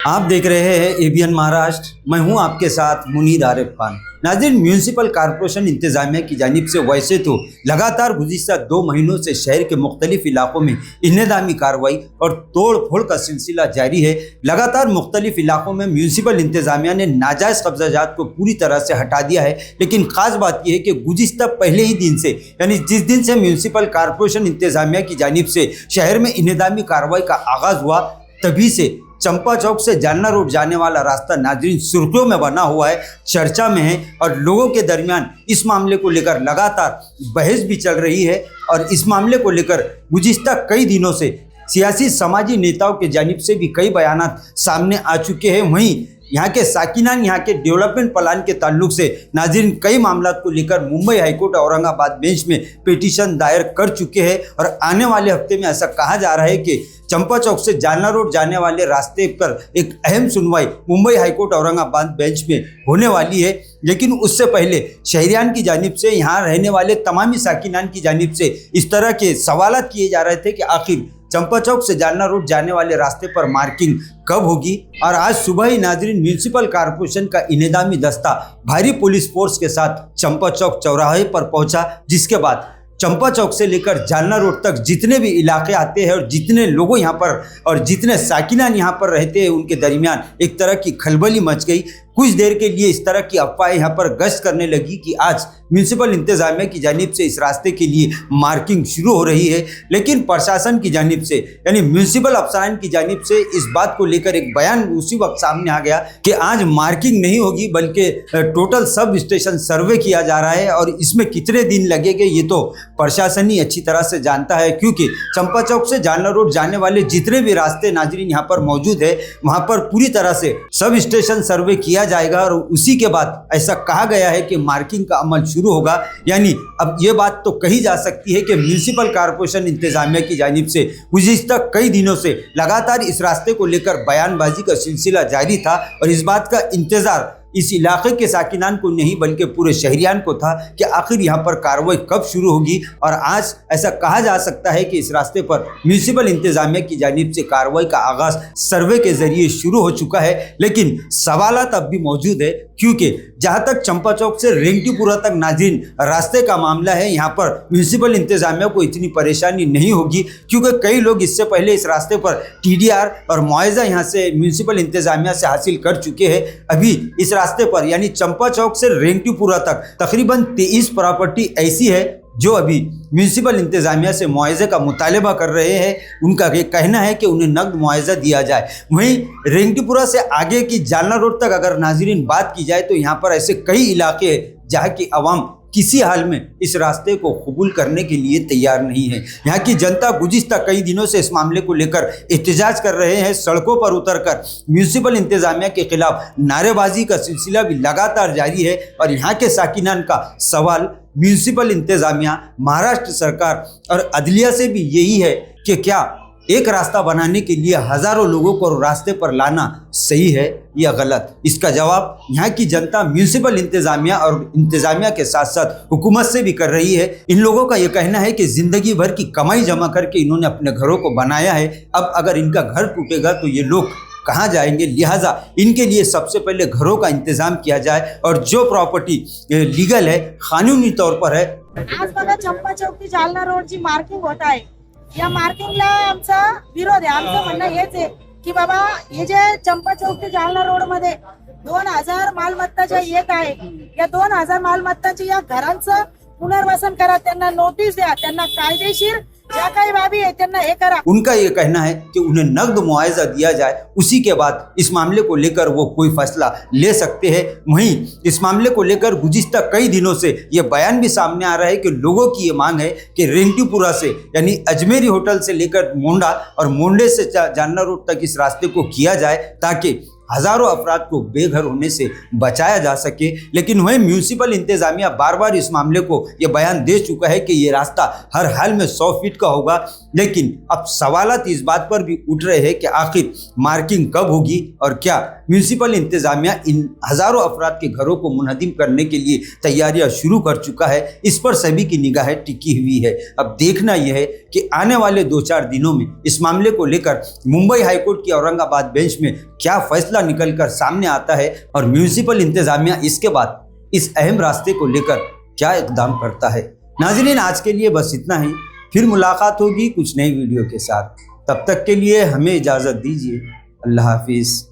आप देख रहे हैं एबीएन महाराष्ट्र। मैं हूं आपके साथ मुनीर आरिफ खान। नाज़रीन, म्यूनिसिपल कॉरपोरेशन इंतजामिया की जानिब से वैसे तो लगातार गुज़िश्ता 2 महीनों से शहर के मुख्तलिफ इलाकों में इंहदामी कार्रवाई और तोड़ फोड़ का सिलसिला जारी है। लगातार मुख्तलिफ इलाकों में म्यूनिसिपल इंतजामिया ने नाजायज़ कब्जाजात को पूरी तरह से हटा दिया है। लेकिन खास बात यह है कि गुज़िश्ता पहले ही दिन से, यानी जिस दिन से म्यूनिसिपल कॉरपोरेशन इंतजामिया की जानिब से शहर में इंहदामी कार्रवाई का आगाज़ हुआ, तभी से चंपा चौक से जालना रोड जाने वाला रास्ता नाज़रीन सुर्खियों में बना हुआ है, चर्चा में है और लोगों के दरमियान इस मामले को लेकर लगातार बहस भी चल रही है। और इस मामले को लेकर गुज़िश्ता कई दिनों से सियासी समाजी नेताओं के जानिब से भी कई बयानात सामने आ चुके हैं। वहीं यहाँ के साकिनान यहाँ के डेवलपमेंट प्लान के ताल्लुक से नाज़रीन कई मामलों को लेकर मुंबई हाईकोर्ट औरंगाबाद बेंच में पिटीशन दायर कर चुके हैं। और आने वाले हफ्ते में ऐसा कहा जा रहा है कि चंपा चौक से जालना रोड जाने वाले रास्ते पर एक अहम सुनवाई मुंबई हाईकोर्ट औरंगाबाद बेंच में होने वाली है। लेकिन उससे पहले शहरियान की जानिब से, यहाँ रहने वाले तमामी साकिनान की जानिब से इस तरह के सवालात किए जा रहे थे कि आखिर चंपा चौक से जालना रोड जाने वाले रास्ते पर मार्किंग कब होगी। और आज सुबह ही नाज़रीन म्यूनिसिपल कॉरपोरेशन का इंहदामी दस्ता भारी पुलिस फोर्स के साथ चंपा चौक चौराहे पर पहुंचा, जिसके बाद चंपा चौक से लेकर जालना रोड तक जितने भी इलाके आते हैं और जितने लोगों यहाँ पर और जितने साकिनान यहाँ पर रहते हैं, उनके दरमियान एक तरह की खलबली मच गई। कुछ देर के लिए इस तरह की अफवाहें यहाँ पर गश्त करने लगी कि आज म्यूनिसिपल इंतजामिया की जानिब से इस रास्ते के लिए मार्किंग शुरू हो रही है। लेकिन प्रशासन की जानिब से, यानी म्यूनिसिपल अफसरान की जानिब से इस बात को लेकर एक बयान उसी वक्त सामने आ गया कि आज मार्किंग नहीं होगी, बल्कि टोटल सब स्टेशन सर्वे किया जा रहा है। और इसमें कितने दिन लगेंगे ये तो प्रशासन ही अच्छी तरह से जानता है, क्योंकि चंपा चौक से जालना रोड जाने वाले जितने भी रास्ते नाज़रीन यहाँ पर मौजूद है, वहाँ पर पूरी तरह से सब स्टेशन सर्वे किया जाएगा। और उसी के बाद ऐसा कहा गया है कि मार्किंग का अमल शुरू होगा। यानी अब ये बात तो कही जा सकती है कि म्यूनिसिपल कॉरपोरेशन इंतजामिया की जानिब से गुज़िश्ता कई दिनों से लगातार इस रास्ते को लेकर बयानबाजी का सिलसिला जारी था। और इस बात का इंतजार इस इलाके के साकिनान को नहीं बल्कि पूरे शहरियान को था कि आखिर यहाँ पर कार्रवाई कब शुरू होगी। और आज ऐसा कहा जा सकता है कि इस रास्ते पर म्यूनिसिपल इंतजामिया की जानिब से कार्रवाई का आगाज सर्वे के जरिए शुरू हो चुका है। लेकिन सवालात अब भी मौजूद है, क्योंकि जहाँ तक चंपा चौक से रेंगटीपुरा तक नाज़रीन रास्ते का मामला है, यहाँ पर म्यूनिसिपल इंतजामिया को इतनी परेशानी नहीं होगी, क्योंकि कई लोग इससे पहले इस रास्ते पर टीडीआर और मुआवजा यहाँ से म्यूनिसिपल इंतजामिया से हासिल कर चुके हैं। अभी इस रास्ते पर यानी चंपा चौक से रेंगटीपुरा तक तकरीबन 23 प्रॉपर्टी ऐसी है जो अभी म्यूनिसिपल इंतजामिया से मुआवजे का मुतालबा कर रहे हैं। उनका ये कहना है कि उन्हें नकद मुआवजा दिया जाए। वहीं रेंगटीपुरा से आगे की जालना रोड तक अगर नाज़रीन बात की जाए तो यहाँ पर ऐसे कई इलाके हैं जहाँ की आवाम किसी हाल में इस रास्ते को कबूल करने के लिए तैयार नहीं है। यहाँ की जनता गुज़िश्ता कई दिनों से इस मामले को लेकर एहतजाज कर रहे हैं। सड़कों पर उतरकर म्यूनिसिपल इंतजामिया के खिलाफ नारेबाजी का सिलसिला भी लगातार जारी है। और यहाँ के साकिनान का सवाल म्यूनिसिपल इंतजामिया, महाराष्ट्र सरकार और अदलिया से भी यही है कि क्या एक रास्ता बनाने के लिए हजारों लोगों को रास्ते पर लाना सही है या गलत। इसका जवाब यहाँ की जनता म्यूनिसिपल इंतजामिया और इंतजामिया के साथ साथ हुकूमत से भी कर रही है। इन लोगों का ये कहना है कि जिंदगी भर की कमाई जमा करके इन्होंने अपने घरों को बनाया है, अब अगर इनका घर टूटेगा तो ये लोग कहाँ जाएंगे। लिहाजा इनके लिए सबसे पहले घरों का इंतजाम किया जाए और जो प्रॉपर्टी लीगल है, कानूनी तौर पर है। आज बघा चंपा चौक ते जालना रोडची मार्किंग होत आहे। या मार्किंगला आमचा विरोध आहे। आमचं म्हणणं हेच आहे की बाबा हे जे चंपा चौक ते जालना रोड मध्ये 2000 मालमत्ता ज्या येत आहे, या 2000 मालमत्ताची या घरांचं पुनर्वसन करा, त्यांना नोटीस द्या, त्यांना कायदेशीर क्या कई बाबी है त्यांना हे करा। उनका ये कहना है कि उन्हें नकद मुआवजा दिया जाए, उसी के बाद इस मामले को लेकर वो कोई फैसला ले सकते हैं। वहीं इस मामले को लेकर गुज़िश्ता कई दिनों से ये बयान भी सामने आ रहा है कि लोगों की ये मांग है कि रेंगटीपुरा से यानी अजमेरी होटल से लेकर मोंडा और मोंडे से जालना रोड तक इस रास्ते को किया जाए, ताकि हज़ारों अफराद को बेघर होने से बचाया जा सके। लेकिन वहीं म्यूनसिपल इंतज़ामिया बार बार इस मामले को ये बयान दे चुका है कि ये रास्ता हर हाल में 100 फीट का होगा। लेकिन अब सवालात इस बात पर भी उठ रहे हैं कि आखिर मार्किंग कब होगी और क्या म्यूनसिपल इंतज़ामिया इन हज़ारों अफराद के घरों को मुनहदिम करने के लिए तैयारियां शुरू कर चुका है। इस पर सभी की निगाहें टिकी हुई है। अब देखना यह है कि आने वाले 2-4 दिनों में इस मामले को लेकर मुंबई हाईकोर्ट की औरंगाबाद बेंच में क्या फैसला निकलकर सामने आता है और म्यूनसिपल इंतज़ामिया इसके बाद इस अहम रास्ते को लेकर क्या इकदाम करता है। नाज़रीन, आज के लिए बस इतना ही। फिर मुलाकात होगी कुछ नई वीडियो के साथ। तब तक के लिए हमें इजाज़त दीजिए। अल्लाह हाफिज़।